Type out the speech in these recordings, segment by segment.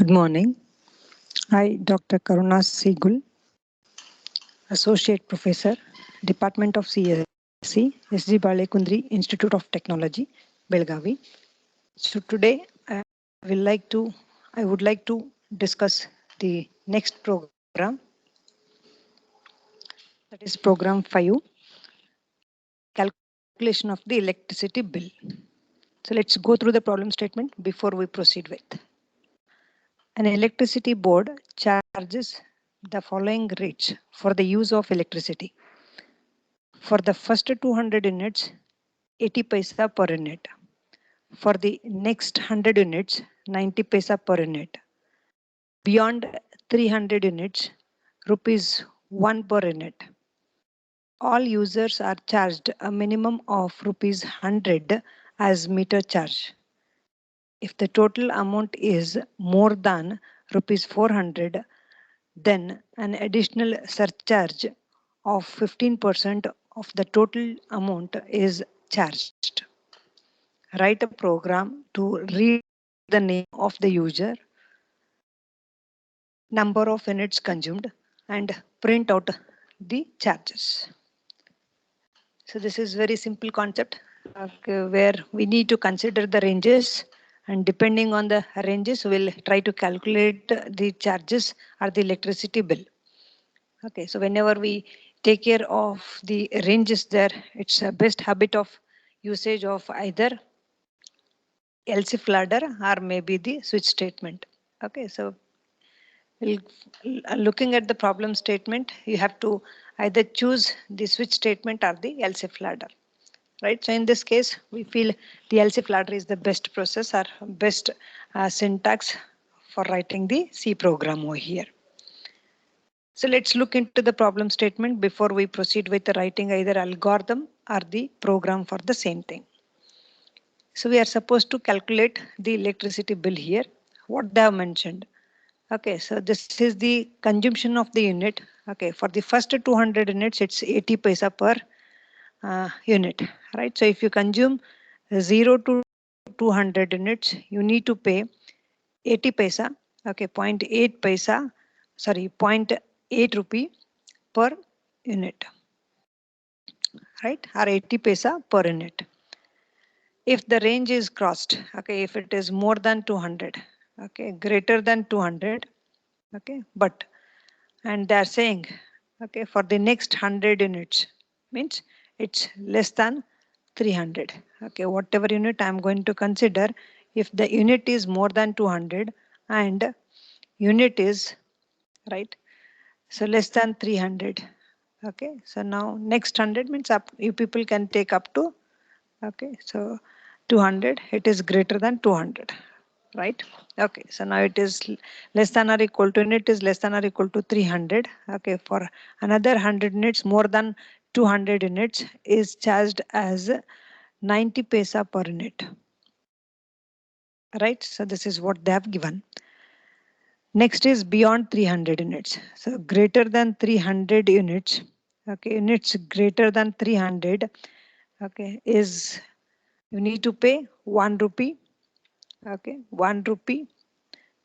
Good morning. I, Dr. Karuna Sigul, Associate Professor, Department of CSC, SG Balekundri Institute of Technology, Belgavi. So today I would like to discuss the next program, that is program 5, calculation of the electricity bill. So let's go through the problem statement before we proceed with. An electricity board charges the following rates for the use of electricity. For the first 200 units, 80 paisa per unit. For the next 100 units, 90 paisa per unit. Beyond 300 units, rupees 1 per unit. All users are charged a minimum of rupees 100 as meter charge. If the total amount is more than rupees 400, then an additional surcharge of 15% of the total amount is charged. Write a program to read the name of the user, number of units consumed, and print out the charges. So this is very simple concept where we need to consider the ranges, and depending on the ranges, we'll try to calculate the charges or the electricity bill. Okay, so whenever we take care of the ranges there, it's a best habit of usage of either else if ladder or maybe the switch statement. Okay, so looking at the problem statement, you have to either choose the switch statement or the else if ladder. Right, so in this case, we feel the else if ladder is the best process or best syntax for writing the C program over here. So let's look into the problem statement before we proceed with writing either algorithm or the program for the same thing. So we are supposed to calculate the electricity bill here, what they have mentioned. Okay, so this is the consumption of the unit. Okay, for the first 200 units, it's 80 paisa per unit, right? So if you consume 0 to 200 units, you need to pay 80 paisa, okay, 0.8 paisa, sorry, 0.8 rupee per unit, right, or 80 paisa per unit. If the range is crossed, okay, if it is more than 200, okay, greater than 200, okay, but, and they are saying, okay, for the next 100 units, means it's less than 300, okay, whatever unit I'm going to consider, if the unit is more than 200 and unit is, right, so less than 300, okay, so now next 100 means up, you people can take up to, okay, so 200, it is greater than 200, right? Okay, so now it is less than or equal to unit is less than or equal to 300. Okay, for another 100 units, more than 200 units is charged as 90 paisa per unit, right? So this is what they have given. Next is beyond 300 units. So greater than 300 units, okay, units greater than 300, okay, is you need to pay 1 rupee, okay, 1 rupee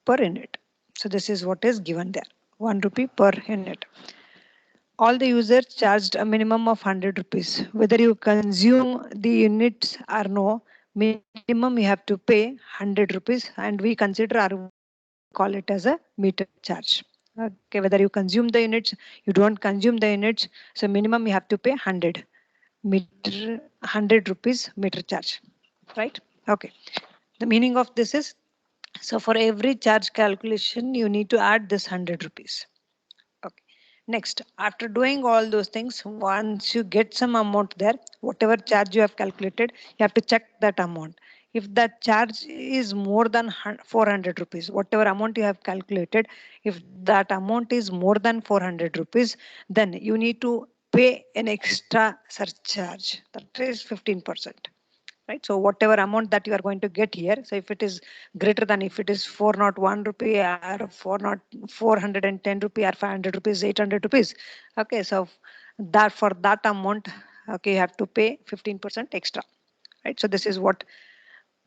per unit. So this is what is given there, 1 rupee per unit. All the users charged a minimum of 100 rupees. Whether you consume the units or no, minimum you have to pay 100 rupees, and we consider or call it as a meter charge. Okay, whether you consume the units, you don't consume the units, so minimum you have to pay 100 meter, 100 rupees meter charge, right? Okay, the meaning of this is, so for every charge calculation, you need to add this 100 rupees. Okay. Next, after doing all those things, once you get some amount there, whatever charge you have calculated, you have to check that amount. If that charge is more than 400 rupees, whatever amount you have calculated, if that amount is more than 400 rupees, then you need to pay an extra surcharge. That is 15%. Right, so whatever amount that you are going to get here, so if it is greater than, if it is 401 rupee or 410 rupee or 500 rupees, 800 rupees, okay, so that for that amount, okay, you have to pay 15% extra, right? So this is what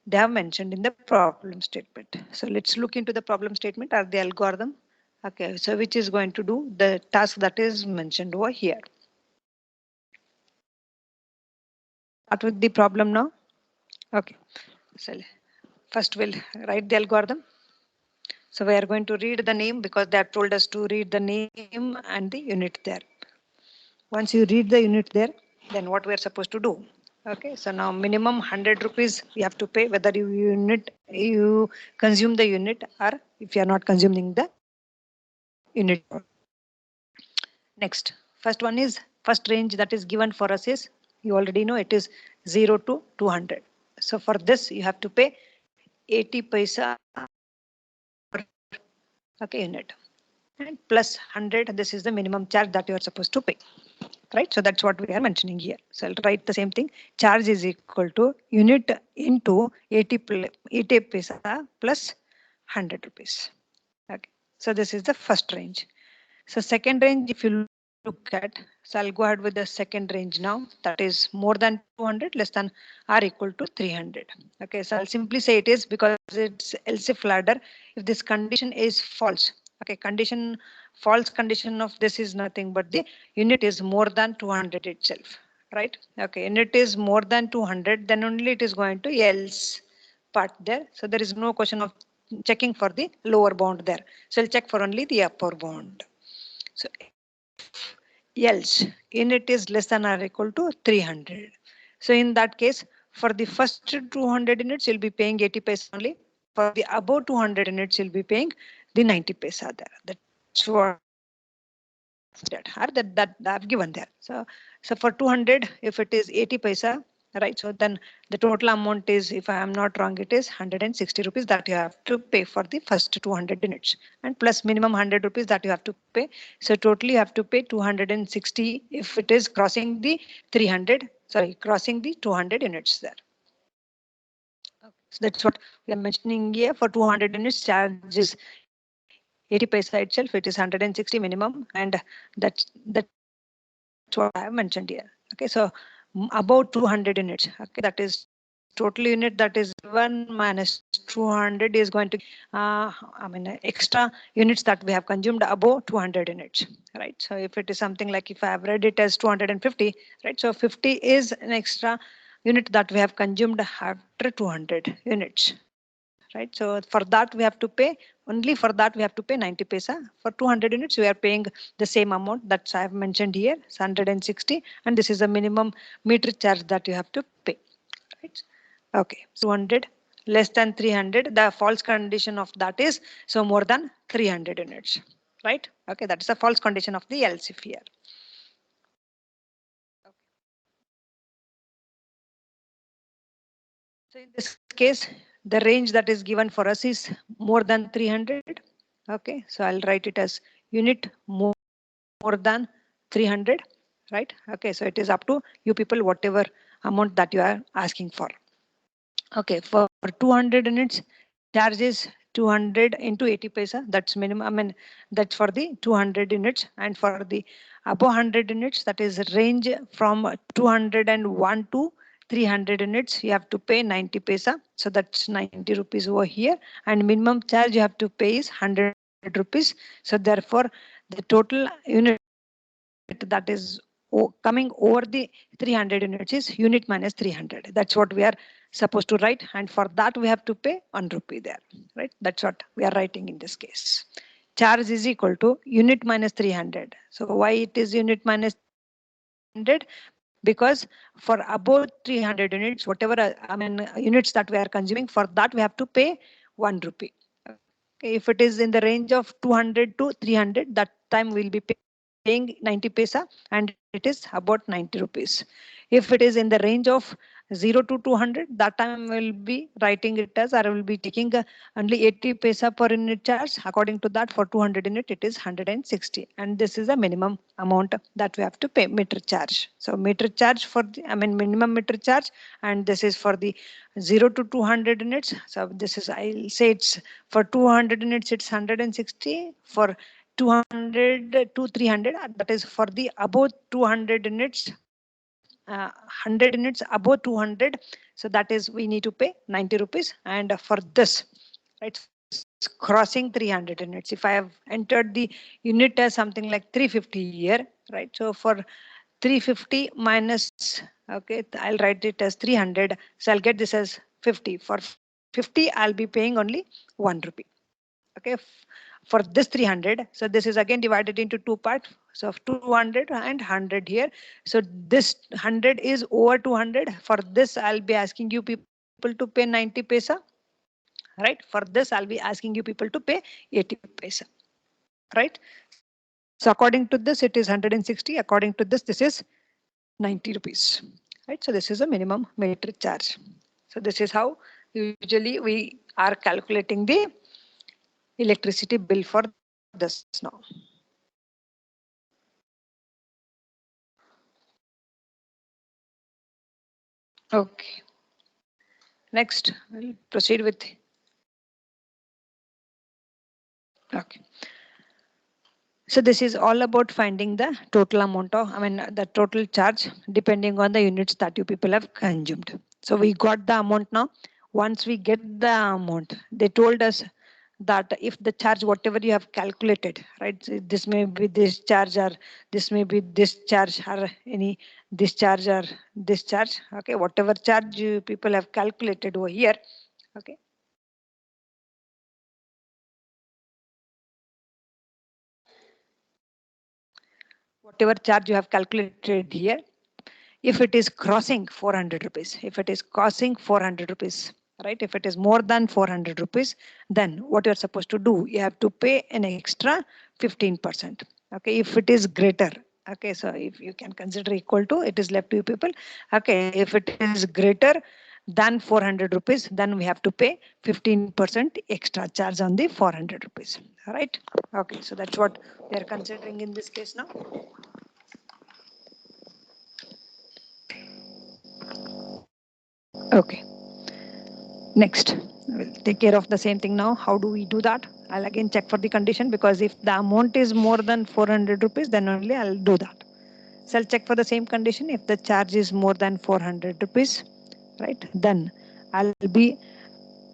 they have mentioned in the problem statement. So let's look into the problem statement or the algorithm. Okay, so which is going to do the task that is mentioned over here. Start with the problem now. Okay, so first we'll write the algorithm. So we are going to read the name because they have told us to read the name and the unit there. Once you read the unit there, then what we are supposed to do? Okay, so now minimum 100 rupees you have to pay whether you consume the unit or if you are not consuming the unit. Next, first one is first range that is given for us is you already know it is 0 to 200. So for this you have to pay 80 paisa per unit and plus 100. This is the minimum charge that you are supposed to pay. Right, so that's what we are mentioning here. So I'll write the same thing. Charge is equal to unit into 80 paisa plus 100 rupees. Okay, so this is the first range. So second range, if you look at, so I'll go ahead with the second range now. That is more than 200, less than or equal to 300. Okay, so I'll simply say it is because it's else if ladder. If this condition is false, okay, false condition of this is nothing but the unit is more than 200 itself, right? Okay, unit is more than 200, then only it is going to else part there. So there is no question of checking for the lower bound there. So I'll check for only the upper bound. So else unit is less than or equal to 300. So in that case, for the first 200 units, you'll be paying 80 paisa only. For the above 200 units, you'll be paying the 90 paisa there. That's what that I've given there. So for 200, if it is 80 paisa, right? So then the total amount is, if I am not wrong, it is 160 rupees that you have to pay for the first 200 units and plus minimum 100 rupees that you have to pay. So totally you have to pay 260 if it is crossing the 300, sorry, crossing the 200 units there. So that's what we are mentioning here. For 200 units, charge is 80 paisa itself. It is 160 minimum, and that's what I have mentioned here. Okay, so about 200 units. Okay, that is total unit that is 1 minus 200 is going to, extra units that we have consumed above 200 units, right? So if it is something like if I have read it as 250, right? So 50 is an extra unit that we have consumed after 200 units, right? So for that we have to pay, only for that we have to pay 90 paisa. For 200 units we are paying the same amount that I have mentioned here, 160, and this is a minimum meter charge that you have to pay, right? Okay, 200 less than 300, the false condition of that is so more than 300 units, right? Okay, that is a false condition of the else if here. So in this case, the range that is given for us is more than 300. Okay, so I'll write it as unit more than 300, right? Okay, so it is up to you people, whatever amount that you are asking for. Okay, for 200 units, charge is 200 into 80 paisa. That's minimum. I mean, that's for the 200 units, and for the above 100 units, that is range from 201 to 300 units. You have to pay 90 paisa. So that's 90 rupees over here, and minimum charge you have to pay is 100 rupees. So therefore, the total unit that is coming over the 300 units is unit minus 300. That's what we are supposed to write, and for that we have to pay 1 rupee there, right? That's what we are writing in this case. Charge is equal to unit minus 300. So why it is unit minus 300? Because for above 300 units, whatever units that we are consuming, for that we have to pay 1 rupee. Okay, if it is in the range of 200 to 300, that time we'll be paying 90 paisa, and it is about 90 rupees. If it is in the range of 0 to 200, that time we'll be writing it as, or will be taking only 80 paisa per unit charge. According to that, for 200 unit, it is 160. And this is a minimum amount that we have to pay, meter charge. So meter charge for the, minimum meter charge, and this is for the 0 to 200 units. So this is, I'll say it's for 200 units, it's 160. For 200 to 300, that is for the above 200 units, 100 units above 200, so that is we need to pay 90 rupees. And for this, right, it's crossing 300 units. If I have entered the unit as something like 350 here, right, so for 350 minus, okay, I'll write it as 300, so I'll get this as 50. For 50 I'll be paying only 1 rupee. Okay, for this 300, so this is again divided into two parts, so 200 and 100 here. So this 100 is over 200. For this I'll be asking you people to pay 90 paisa, right? For this I'll be asking you people to pay 80 paisa, right? So according to this it is 160, according to this is 90 rupees, right? So this is a minimum metric charge. So this is how usually we are calculating the electricity bill for this now. Okay. Next, we'll proceed with. Okay. So this is all about finding the total amount of, I mean, the total charge depending on the units that you people have consumed. So we got the amount now. Once we get the amount, they told us that if the charge, whatever you have calculated, right, so this may be this charge or this may be this charge or any this charge or this charge. Okay, whatever charge you people have calculated over here. Okay. Whatever charge you have calculated here, if it is crossing 400 rupees, if it is crossing 400 rupees, right, if it is more than 400 rupees, then what you're supposed to do, you have to pay an extra 15%. Okay, if it is greater, okay, so if you can consider equal to, it is left to you people. Okay, if it is greater than 400 rupees, then we have to pay 15% extra charge on the 400 rupees, right? Okay, so that's what we are considering in this case now. Okay. Next, we'll take care of the same thing now. How do we do that? I'll again check for the condition, because if the amount is more than 400 rupees, then only I'll do that. So I'll check for the same condition. If the charge is more than 400 rupees, right, then I'll be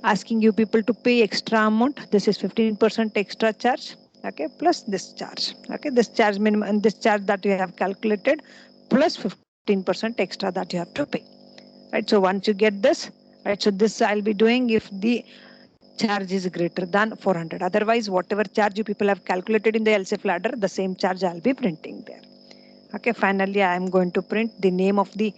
asking you people to pay extra amount. This is 15% extra charge. Okay, plus this charge. Okay, this charge minimum and this charge that you have calculated plus 15% extra that you have to pay. Right, so once you get this, right, so this I'll be doing if the charge is greater than 400. Otherwise, whatever charge you people have calculated in the LCF ladder, the same charge I'll be printing there. Okay, finally I am going to print the name of the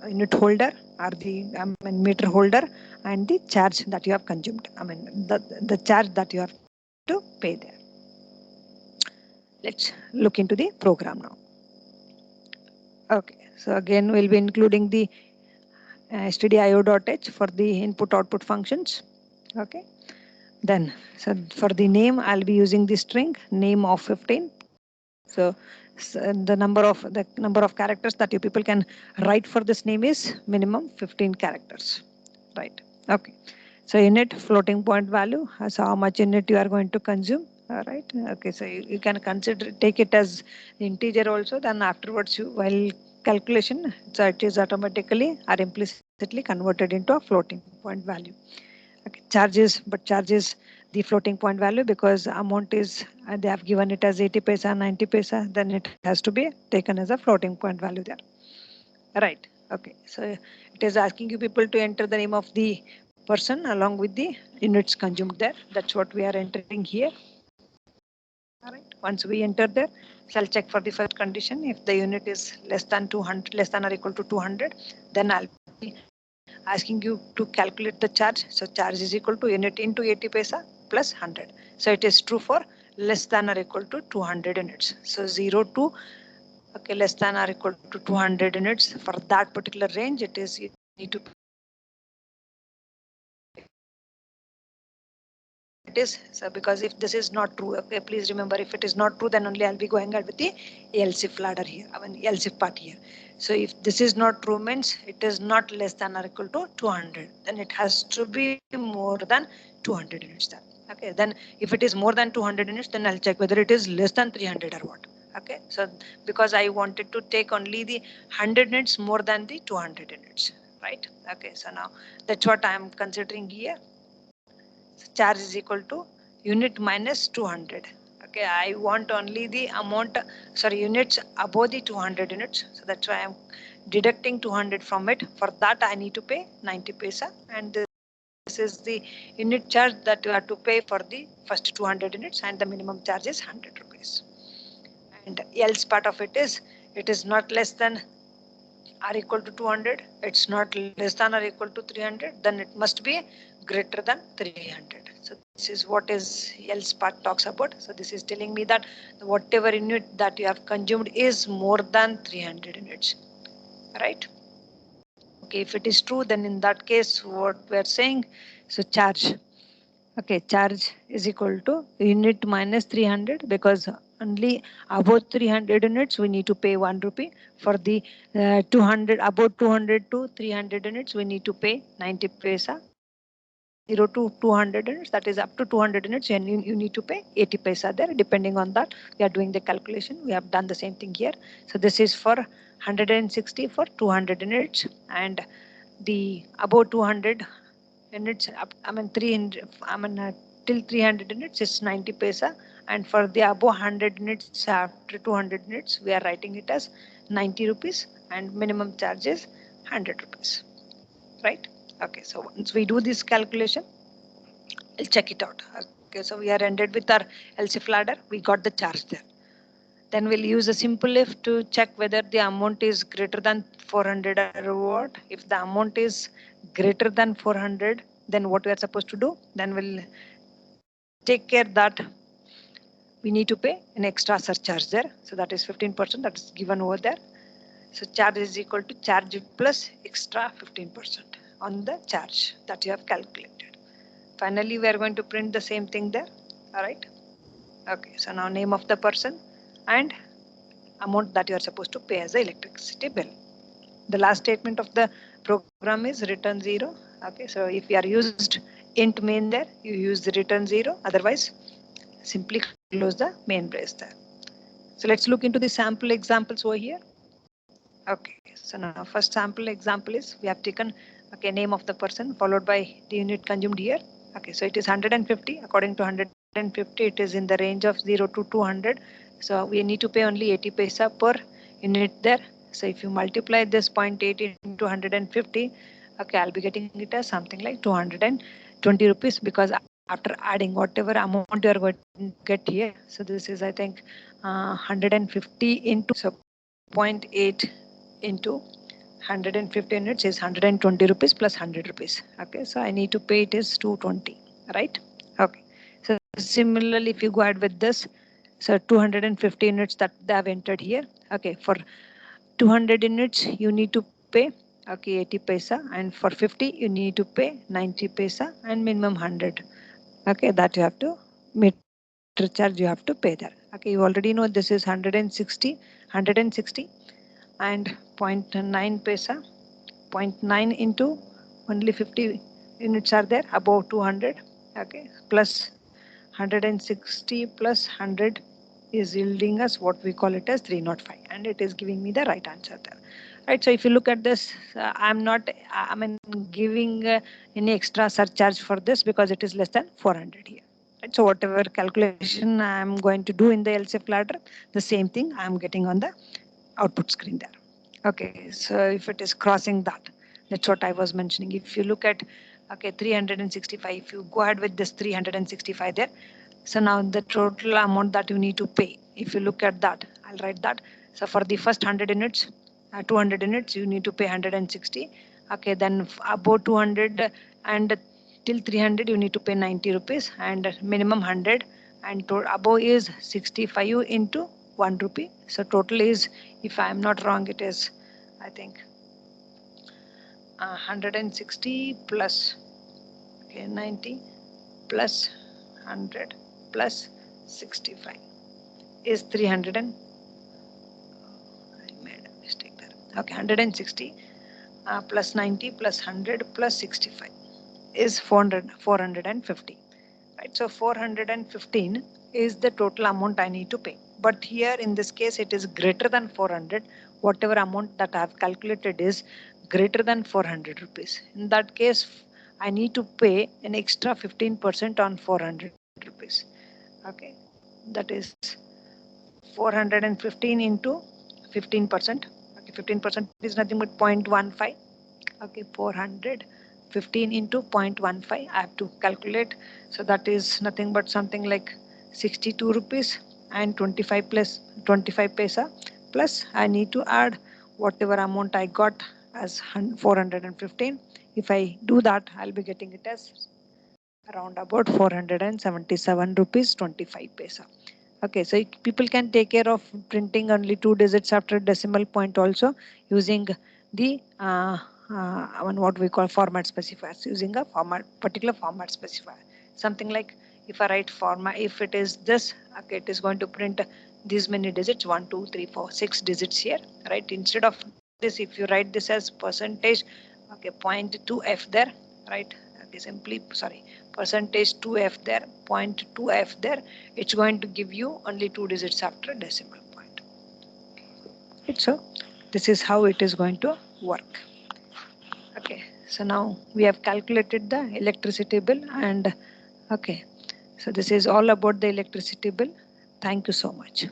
unit holder or the meter holder and the charge that you have consumed. The charge that you have to pay there. Let's look into the program now. Okay, so again we'll be including the stdio.h for the input output functions. Okay, then so for the name I'll be using the string name of 15. So, the number of characters that you people can write for this name is minimum 15 characters, right? Okay, so unit floating point value, so how much unit you are going to consume. All right, okay, so you can consider take it as integer also, then afterwards you while calculation, so it is automatically or implicitly converted into a floating point value. Okay, charges the floating point value because amount is they have given it as 80 paisa 90 paisa, then it has to be taken as a floating point value there, right? Okay, so it is asking you people to enter the name of the person along with the units consumed there. That's what we are entering here. All right, once we enter there, so I'll check for the first condition. If the unit is less than 200, less than or equal to 200, then I'll be asking you to calculate the charge. So charge is equal to unit into 80 paisa plus 100. So it is true for less than or equal to 200 units. So 0 to okay, less than or equal to 200 units. For that particular range, it is you need to it is. So because if this is not true, okay, please remember if it is not true, then only I'll be going ahead with the LCF ladder here, LCF part here. So if this is not true means it is not less than or equal to 200, then it has to be more than 200 units then. Okay, then if it is more than 200 units, then I'll check whether it is less than 300 or what. Okay, so because I wanted to take only the 100 units more than the 200 units, right? Okay, so now that's what I am considering here. So charge is equal to unit minus 200. Okay, I want only the amount, sorry, units above the 200 units. So that's why I am deducting 200 from it. For that, I need to pay 90 paisa, and this is the unit charge that you have to pay for the first 200 units, and the minimum charge is 100 rupees. And else part of it is not less than or equal to 200, it's not less than or equal to 300, then it must be greater than 300. So this is what is else part talks about. So this is telling me that whatever unit that you have consumed is more than 300 units, right? Okay, if it is true, then in that case, what we are saying, so charge. Okay, charge is equal to unit minus 300, because only about 300 units we need to pay 1 rupee. For the 200, about 200 to 300 units we need to pay 90 paisa. 0 to 200 units, that is up to 200 units, and you need to pay 80 paisa there. Depending on that, we are doing the calculation. We have done the same thing here. So this is for 160 for 200 units, and the above 200 units, I mean 300, till 300 units is 90 paisa, and for the above 100 units after 200 units, we are writing it as 90 rupees, and minimum charge is 100 rupees, right? Okay, so once we do this calculation, I'll check it out. Okay, so we are ended with our LCF ladder. We got the charge there. Then we'll use a simple if to check whether the amount is greater than 400 or what. If the amount is greater than 400, then what we are supposed to do? Then we'll take care that we need to pay an extra surcharge there. So that is 15%, that is given over there. So charge is equal to charge plus extra 15% on the charge that you have calculated. Finally, we are going to print the same thing there. All right. Okay, so now name of the person and amount that you are supposed to pay as the electricity bill. The last statement of the program is return 0. Okay, so if you are used int main there, you use the return 0. Otherwise, simply close the main brace there. So let's look into the sample examples over here. Okay, so now first sample example is we have taken name of the person followed by the unit consumed here. Okay, so it is 150. According to 150, it is in the range of 0 to 200. So we need to pay only 80 paisa per unit there. So if you multiply this 0.8 into 150, okay, I'll be getting it as something like 220 rupees, because after adding whatever amount you are going to get here. So this is, I think, 150 into, so 0.8 into 150 units is 120 rupees plus 100 rupees. Okay, so I need to pay it is 220, right? Okay, so similarly, if you go ahead with this, so 250 units that they have entered here. Okay, for 200 units you need to pay 80 paisa, and for 50 you need to pay 90 paisa, and minimum 100. Okay, that you have to meter charge you have to pay there. Okay, you already know this is 160 and 0.9 paisa, 0.9 into only 50 units are there above 200. Okay, plus 160 plus 100 is yielding us what we call it as 305, and it is giving me the right answer there, right? So if you look at this, I'm not giving any extra surcharge for this because it is less than 400 here, right? So whatever calculation I'm going to do in the LCF ladder, the same thing I'm getting on the output screen there. Okay, so if it is crossing that, that's what I was mentioning. If you look at 365, if you go ahead with this 365 there, so now the total amount that you need to pay, if you look at that, I'll write that. So for the first 100 units, 200 units, you need to pay 160. Okay, then about 200 and till 300, you need to pay 90 rupees and minimum 100, and above is 65 into 1 rupee. So total is, if I am not wrong, it is, I think, 160 plus 90 plus 100 plus 65 is 300, and I made a mistake there. Okay, 160 plus 90 plus 100 plus 65 is 450, right? So 415 is the total amount I need to pay. but here in this case it is greater than 400. Whatever amount that I have calculated is greater than 400 rupees. In that case, I need to pay an extra 15% on 400 rupees. Okay, that is 415 into 15%. Okay, 15% is nothing but 0.15. Okay, 415 into 0.15 I have to calculate. So that is nothing but something like 62 rupees and 25 plus 25 paisa, plus I need to add whatever amount I got as 415. If I do that, I'll be getting it as around about 477 rupees 25 paisa. Okay, so people can take care of printing only 2 digits after decimal point also using the what we call format specifiers, using a particular format specifier. Something like if I write format, if it is this, okay, it is going to print these many digits, 1, 2, 3, 4, 6 digits here, right? Instead of this, if you write this as percentage, okay, 0.2f there, right? Okay, simply, sorry, percentage 2f there, 0.2f there, it's going to give you only 2 digits after decimal point. Right, so this is how it is going to work. Okay, so now we have calculated the electricity bill, and okay, so this is all about the electricity bill. Thank you so much.